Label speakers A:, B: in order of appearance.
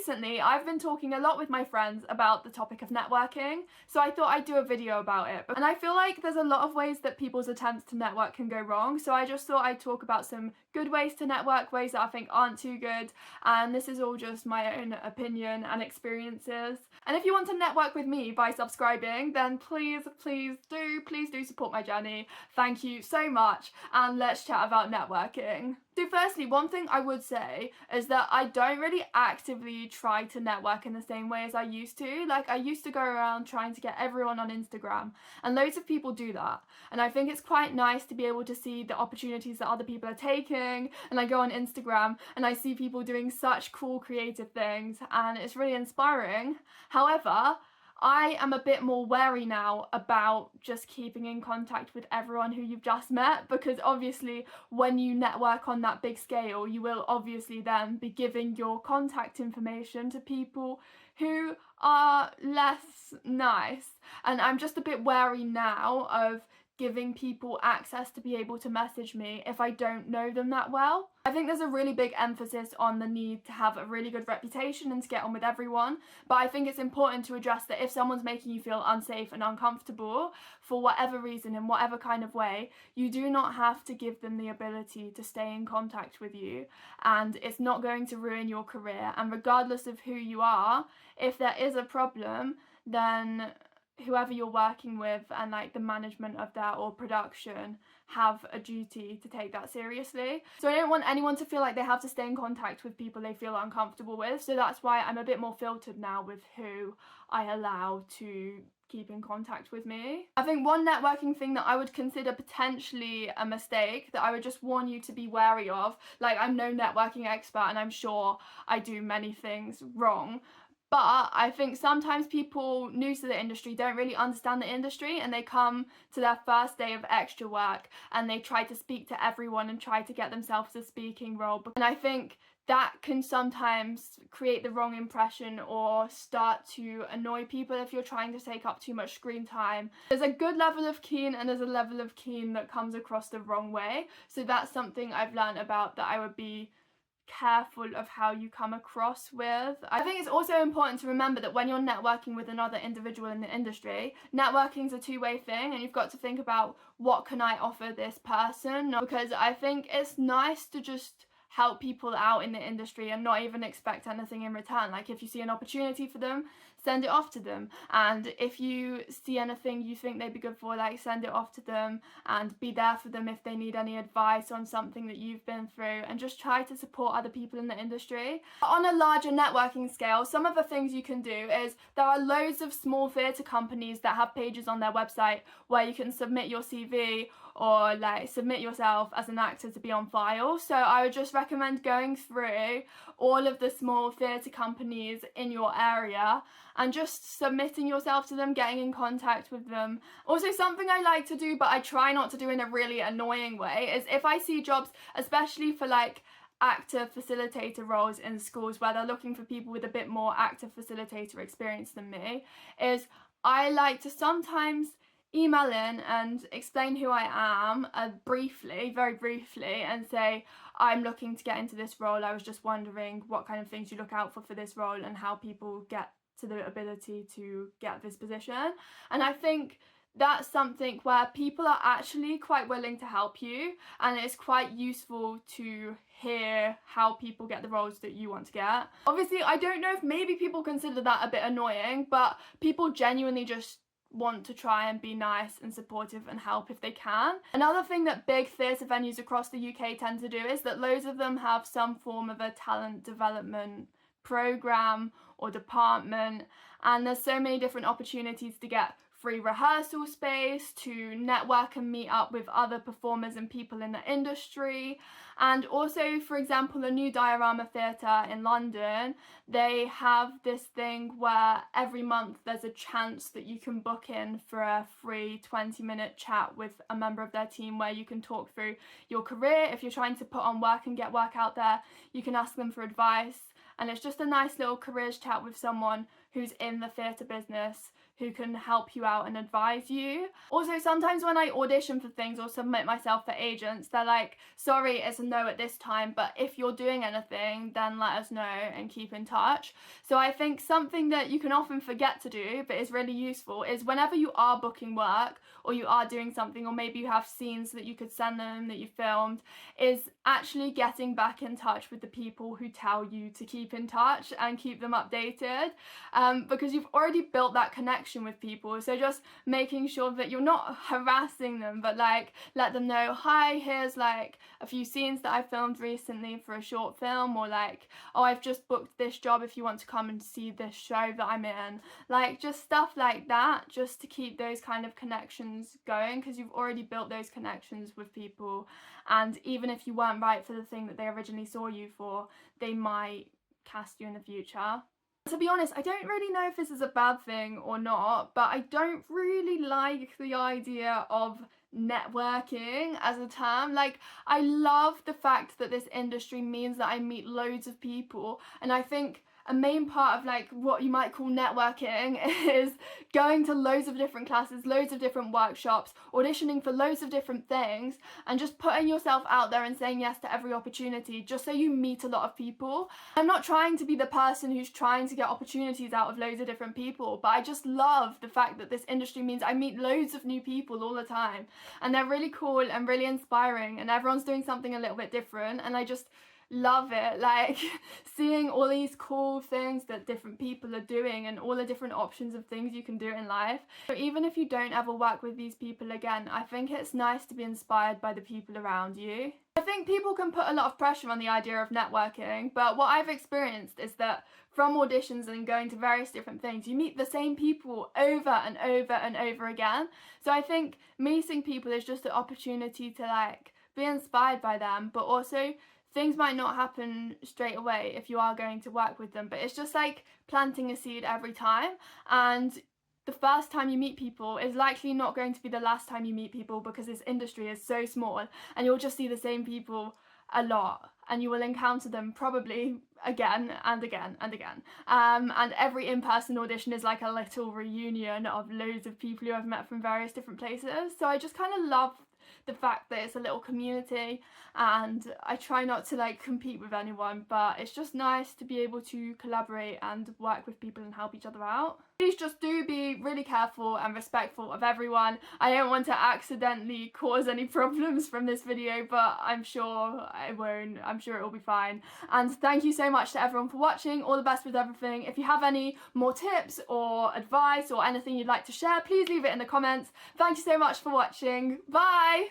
A: recently I've been talking a lot with my friends about the topic of networking, so I thought I'd do a video about it. And I feel like there's a lot of ways that people's attempts to network can go wrong, so I just thought I'd talk about some good ways to network, ways that I think aren't too good, and this is all just my own opinion and experiences. And if you want to network with me by subscribing, then please do support my journey. Thank you so much, and let's chat about networking. So firstly, one thing I would say is that I don't really actively try to network in the same way as I used to. Like, I used to go around trying to get everyone on Instagram, and loads of people do that. And I think it's quite nice to be able to see the opportunities that other people are taking. And I go on Instagram and I see people doing such cool creative things, and it's really inspiring. However, I am a bit more wary now about just keeping in contact with everyone who you've just met, because obviously when you network on that big scale, you will obviously then be giving your contact information to people who are less nice. And I'm just a bit wary now of giving people access to be able to message me if I don't know them that well. I think there's a really big emphasis on the need to have a really good reputation and to get on with everyone, but I think it's important to address that if someone's making you feel unsafe and uncomfortable for whatever reason, in whatever kind of way, you do not have to give them the ability to stay in contact with you, and it's not going to ruin your career. And regardless of who you are, if there is a problem, then whoever you're working with and like the management of that or production have a duty to take that seriously. So I don't want anyone to feel like they have to stay in contact with people they feel uncomfortable with, so that's why I'm a bit more filtered now with who I allow to keep in contact with me. I think one networking thing that I would consider potentially a mistake that I would just warn you to be wary of, like, I'm no networking expert and I'm sure I do many things wrong, but I think sometimes people new to the industry don't really understand the industry, and they come to their first day of extra work and they try to speak to everyone and try to get themselves a speaking role. And I think that can sometimes create the wrong impression or start to annoy people if you're trying to take up too much screen time. There's a good level of keen and there's a level of keen that comes across the wrong way. So that's something I've learned about, that I would be careful of how you come across with. I think it's also important to remember that when you're networking with another individual in the industry, networking's a two-way thing, and you've got to think about what can I offer this person, because I think it's nice to just help people out in the industry and not even expect anything in return. Like, if you see an opportunity for them, send it off to them, and if you see anything you think they'd be good for, like, send it off to them and be there for them if they need any advice on something that you've been through, and just try to support other people in the industry. On a larger networking scale, some of the things you can do is there are loads of small theatre companies that have pages on their website where you can submit your CV or like submit yourself as an actor to be on file. So I would just recommend going through all of the small theatre companies in your area and just submitting yourself to them, getting in contact with them. Also, something I like to do, but I try not to do in a really annoying way, is if I see jobs, especially for like actor facilitator roles in schools where they're looking for people with a bit more actor facilitator experience than me, is I like to sometimes email in and explain who I am briefly, very briefly, and say, I'm looking to get into this role. I was just wondering what kind of things you look out for this role and how people get to the ability to get this position. And I think that's something where people are actually quite willing to help you, and it's quite useful to hear how people get the roles that you want to get. Obviously, I don't know if maybe people consider that a bit annoying, but people genuinely just want to try and be nice and supportive and help if they can. Another thing that big theatre venues across the UK tend to do is that loads of them have some form of a talent development program or department, and there's so many different opportunities to get free rehearsal space, to network and meet up with other performers and people in the industry. And also, for example, the New Diorama Theatre in London, they have this thing where every month there's a chance that you can book in for a free 20-minute chat with a member of their team where you can talk through your career. If you're trying to put on work and get work out there, you can ask them for advice. And it's just a nice little careers chat with someone who's in the theatre business, who can help you out and advise you. Also, sometimes when I audition for things or submit myself for agents, they're like, sorry, it's a no at this time, but if you're doing anything, then let us know and keep in touch. So I think something that you can often forget to do, but is really useful, is whenever you are booking work or you are doing something, or maybe you have scenes that you could send them that you filmed, is actually getting back in touch with the people who tell you to keep in touch and keep them updated, because you've already built that connection with people. So just making sure that you're not harassing them, but like let them know, hi, here's like a few scenes that I filmed recently for a short film, or like, oh, I've just booked this job if you want to come and see this show that I'm in. Like just stuff like that, just to keep those kind of connections going, because you've already built those connections with people, and even if you weren't right for the thing that they originally saw you for, they might cast you in the future. To be honest, I don't really know if this is a bad thing or not, but I don't really like the idea of networking as a term. Like, I love the fact that this industry means that I meet loads of people, and I think a main part of like what you might call networking is going to loads of different classes, loads of different workshops, auditioning for loads of different things, and just putting yourself out there and saying yes to every opportunity, just so you meet a lot of people. I'm not trying to be the person who's trying to get opportunities out of loads of different people, but I just love the fact that this industry means I meet loads of new people all the time, and they're really cool and really inspiring, and everyone's doing something a little bit different, and I just love it, like seeing all these cool things that different people are doing and all the different options of things you can do in life. So even if you don't ever work with these people again, I think it's nice to be inspired by the people around you. I think people can put a lot of pressure on the idea of networking, but what I've experienced is that from auditions and going to various different things, you meet the same people over and over and over again. So I think meeting people is just an opportunity to like be inspired by them, but also things might not happen straight away if you are going to work with them, but it's just like planting a seed every time, and the first time you meet people is likely not going to be the last time you meet people, because this industry is so small and you'll just see the same people a lot, and you will encounter them probably again and again and again, and every in-person audition is like a little reunion of loads of people who I've met from various different places. So I just kind of love the fact that it's a little community, and I try not to like compete with anyone, but it's just nice to be able to collaborate and work with people and help each other out. Please just do be really careful and respectful of everyone. I don't want to accidentally cause any problems from this video, but I'm sure I won't. I'm sure it will be fine. And thank you so much to everyone for watching. All the best with everything. If you have any more tips or advice or anything you'd like to share, please leave it in the comments. Thank you so much for watching. Bye!